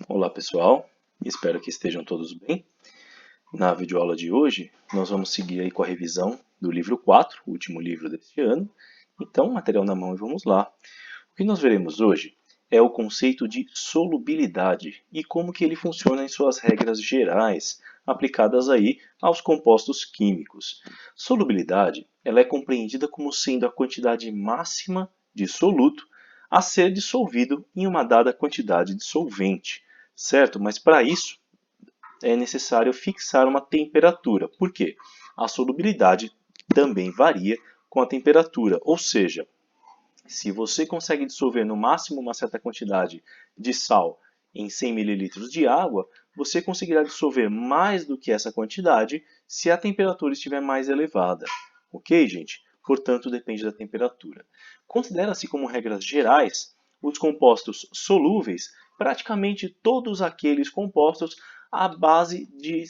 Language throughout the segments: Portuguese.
Olá pessoal, espero que estejam todos bem. Na videoaula de hoje, nós vamos seguir aí com a revisão do livro 4, o último livro deste ano. Então, material na mão e vamos lá. O que nós veremos hoje é o conceito de solubilidade e como que ele funciona em suas regras gerais, aplicadas aí aos compostos químicos. Solubilidade, ela é compreendida como sendo a quantidade máxima de soluto a ser dissolvido em uma dada quantidade de solvente, certo? Mas para isso é necessário fixar uma temperatura. Por quê? A solubilidade também varia com a temperatura, ou seja, se você consegue dissolver no máximo uma certa quantidade de sal em 100 ml de água, você conseguirá dissolver mais do que essa quantidade se a temperatura estiver mais elevada. Ok, gente? Portanto, depende da temperatura. Considera-se como regras gerais os compostos solúveis, praticamente todos aqueles compostos à base de,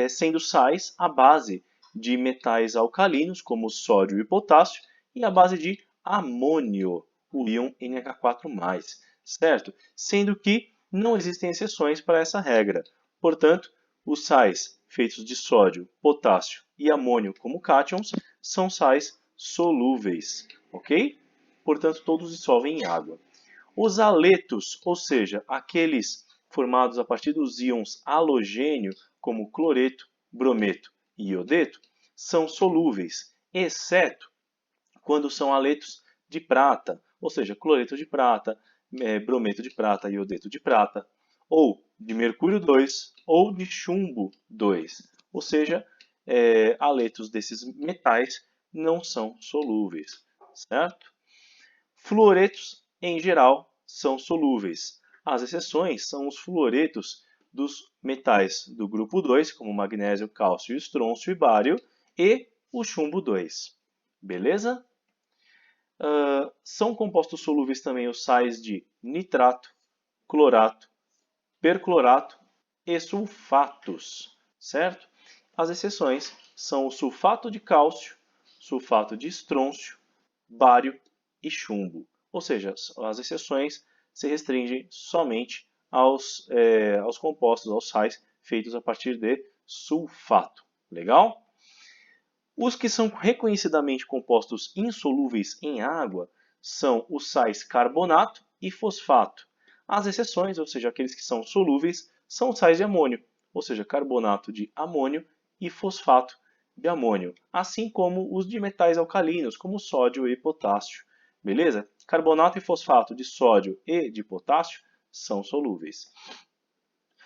sendo sais à base de metais alcalinos, como sódio e potássio, e à base de amônio, o íon NH4+, certo? Sendo que não existem exceções para essa regra. Portanto, os sais feitos de sódio, potássio e amônio como cátions são sais solúveis, ok? Portanto, todos dissolvem em água. Os haletos, ou seja, aqueles formados a partir dos íons halogênio, como cloreto, brometo e iodeto, são solúveis, exceto quando são haletos de prata, ou seja, cloreto de prata, brometo de prata, iodeto de prata, ou de mercúrio 2 ou de chumbo 2, ou seja, haletos desses metais não são solúveis, certo? Fluoretos, em geral, são solúveis. As exceções são os fluoretos dos metais do grupo 2, como magnésio, cálcio, estrôncio e bário, e o chumbo 2. Beleza? São compostos solúveis também os sais de nitrato, clorato, perclorato e sulfatos, certo? As exceções são o sulfato de cálcio, sulfato de estrôncio, bário e chumbo. Ou seja, as exceções se restringem somente aos compostos, aos sais feitos a partir de sulfato. Legal? Os que são reconhecidamente compostos insolúveis em água são os sais carbonato e fosfato. As exceções, ou seja, aqueles que são solúveis, são os sais de amônio, ou seja, carbonato de amônio e fosfato de amônio, assim como os de metais alcalinos, como sódio e potássio. Beleza? Carbonato e fosfato de sódio e de potássio são solúveis.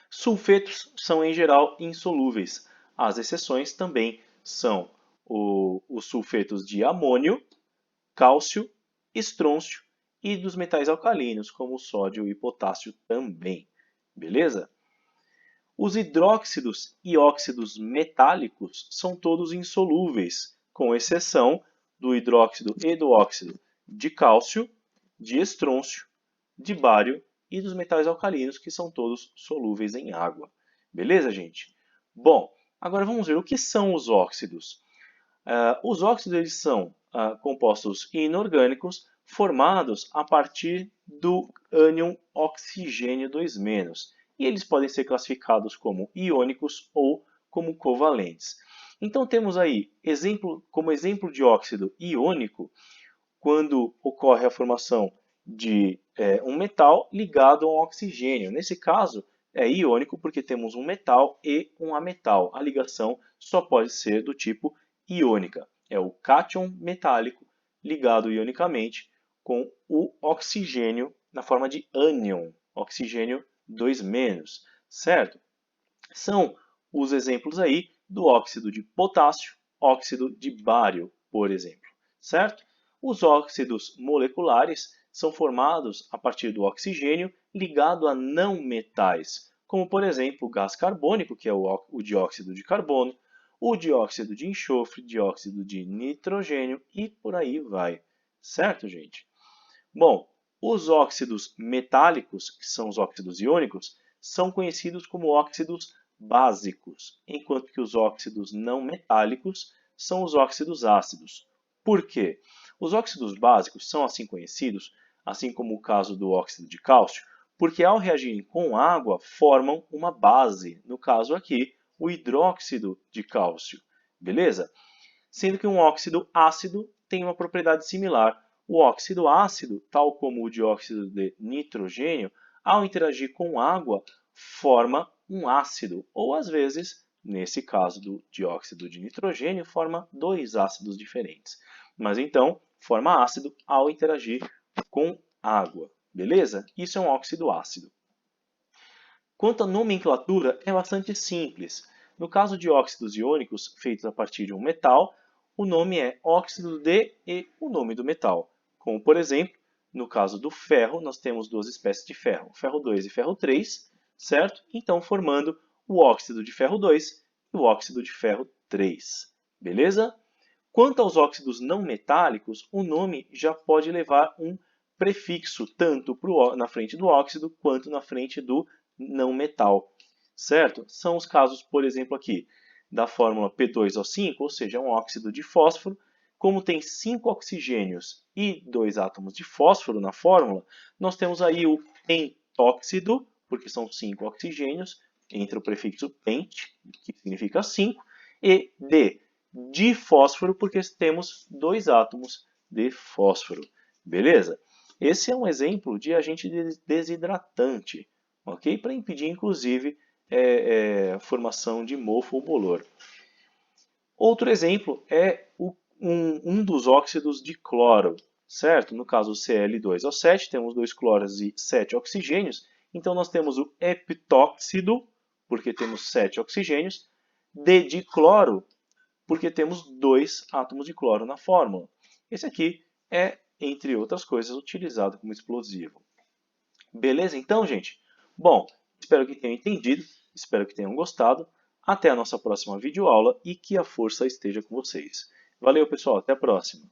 Sulfetos são, em geral, insolúveis. As exceções também são os sulfetos de amônio, cálcio, estrôncio e dos metais alcalinos, como sódio e potássio também. Beleza? Os hidróxidos e óxidos metálicos são todos insolúveis, com exceção do hidróxido e do óxido de cálcio, de estrôncio, de bário e dos metais alcalinos, que são todos solúveis em água. Beleza, gente? Bom, agora vamos ver o que são os óxidos. Os óxidos eles são compostos inorgânicos formados a partir do ânion oxigênio 2-. E eles podem ser classificados como iônicos ou como covalentes. Então temos aí, como exemplo de óxido iônico, quando ocorre a formação de um metal ligado a um oxigênio. Nesse caso, é iônico porque temos um metal e um ametal. A ligação só pode ser do tipo iônica. É o cátion metálico ligado ionicamente com o oxigênio na forma de ânion, oxigênio 2-, certo? São os exemplos aí do óxido de potássio, óxido de bário, por exemplo, certo? Os óxidos moleculares são formados a partir do oxigênio ligado a não metais, como por exemplo o gás carbônico, que é o dióxido de carbono, o dióxido de enxofre, dióxido de nitrogênio e por aí vai. Certo, gente? Bom, os óxidos metálicos, que são os óxidos iônicos, são conhecidos como óxidos básicos, enquanto que os óxidos não metálicos são os óxidos ácidos. Por quê? Os óxidos básicos são assim conhecidos, assim como o caso do óxido de cálcio, Porque ao reagirem com água, formam uma base, no caso aqui, o hidróxido de cálcio, beleza? Sendo que um óxido ácido tem uma propriedade similar. O óxido ácido, tal como o dióxido de nitrogênio, ao interagir com água, forma um ácido, ou às vezes, nesse caso do dióxido de nitrogênio, forma dois ácidos diferentes. Mas então, forma ácido ao interagir com água, beleza? Isso é um óxido ácido. Quanto à nomenclatura, é bastante simples. No caso de óxidos iônicos feitos a partir de um metal, o nome é óxido de e o nome do metal. Como, por exemplo, no caso do ferro, nós temos duas espécies de ferro, ferro 2 e ferro 3, certo? Então, formando o óxido de ferro 2 e o óxido de ferro 3, beleza? Quanto aos óxidos não metálicos, o nome já pode levar um prefixo, tanto na frente do óxido quanto na frente do não metal, certo? São os casos, por exemplo, aqui, da fórmula P2O5, ou seja, um óxido de fósforo. Como tem 5 oxigênios e 2 átomos de fósforo na fórmula, nós temos aí o pentóxido, porque são 5 oxigênios, entre o prefixo pent, que significa 5, e de fósforo, porque temos 2 átomos de fósforo. Beleza? Esse é um exemplo de agente desidratante, ok? Para impedir, inclusive, a formação de mofo ou bolor. Outro exemplo é um dos óxidos de cloro, certo? No caso, o Cl2O7, temos 2 cloros e 7 oxigênios. Então, nós temos o heptóxido, porque temos 7 oxigênios, de cloro, porque temos 2 átomos de cloro na fórmula. Esse aqui é, entre outras coisas, utilizado como explosivo. Beleza, então, gente? Bom, espero que tenham entendido, espero que tenham gostado. Até a nossa próxima videoaula e que a força esteja com vocês. Valeu, pessoal, até a próxima.